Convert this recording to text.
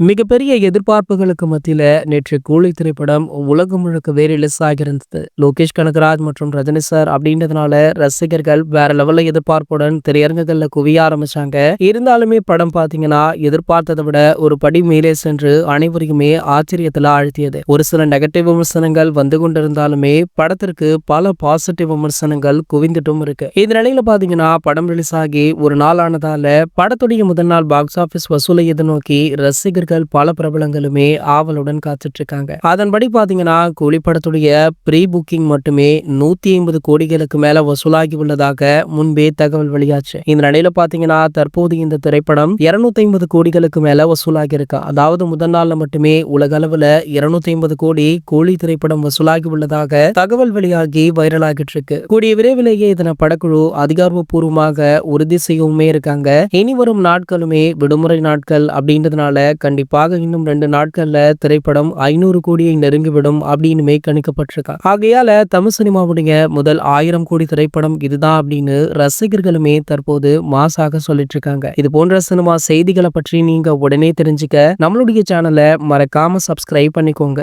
மிகப்பெரிய எதிர்பார்ப்புகளுக்கு மத்தியில நேற்று கூலி திரைப்படம் உலகம் முழுக்கவே ரிலீஸ் ஆகியிருந்தது. லோகேஷ் கனகராஜ் மற்றும் ரஜினி சார் அப்படின்றதுனால ரசிகர்கள் வேற லெவல்ல எதிர்பார்ப்புடன் திரையரங்குகள்ல குவிய ஆரம்பிச்சாங்க. இருந்தாலுமே படம் பாத்தீங்கன்னா எதிர்பார்த்ததை விட ஒரு படி மேலே சென்று அனைவரையுமே ஆச்சரியத்துல ஆழ்த்தியது. ஒரு சில நெகட்டிவ் விமர்சனங்கள் வந்து கொண்டிருந்தாலுமே படத்திற்கு பல பாசிட்டிவ் விமர்சனங்கள் குவிந்துட்டும் இருக்கு. இந்த நிலையில பாத்தீங்கன்னா படம் ரிலீஸ் ஆகி ஒரு நாள் ஆனதால படத்துடைய முதல் நாள் பாக்ஸ் ஆபீஸ் வசூலை எதிர்நோக்கி ரசிகர்கள் பல பிரபலங்களுமே ஆவலுடன் காத்துட்டு இருக்காங்க. அதன்படி பாத்தீங்கன்னா கூலி படத்துடைய ப்ரீ புக்கிங் மட்டுமே 150 கோடிகளுக்கு மேல வசூலாகி உள்ளதாக முன்பே தகவல் வெளியாச்சு. இந்த நிலையில பாத்தீங்கன்னா தற்போது இந்த திரைப்படம் 250 கோடிகளுக்கு மேல வசூலாகி இருக்கு. அதாவது முதல் நாள்ல மட்டுமே உலக அளவுல 250 கோடி கூலி திரைப்படம் வசூலாகி உள்ளதாக தகவல் வெளியாகி வைரல் ஆகிட்டு இருக்கு. கூடிய விரைவிலேயே இதனை படக்குழு அதிகாரப்பூர்வமாக உறுதி செய்யவுமே இருக்காங்க. இனி வரும் நாட்களுமே விடுமுறை நாட்கள் அப்படின்றதுனால கண்டிப்பாக இன்னும் 2 நாட்கள்ல திரைப்படம் 500 கோடியை நெருங்கிவிடும் அப்படின்னு கணிக்கப்பட்டிருக்கா. ஆகையால தமிழ் சினிமாவுடைய முதல் 1000 கோடி திரைப்படம் இதுதான் அப்படின்னு ரசிகர்களுமே தற்போது மாசாக சொல்லிட்டு இருக்காங்க. இது போன்ற சினிமா செய்திகளை பற்றி நீங்க உடனே தெரிஞ்சுக்க நம்மளுடைய சேனலை மறக்காம சப்ஸ்கிரைப் பண்ணிக்கோங்க.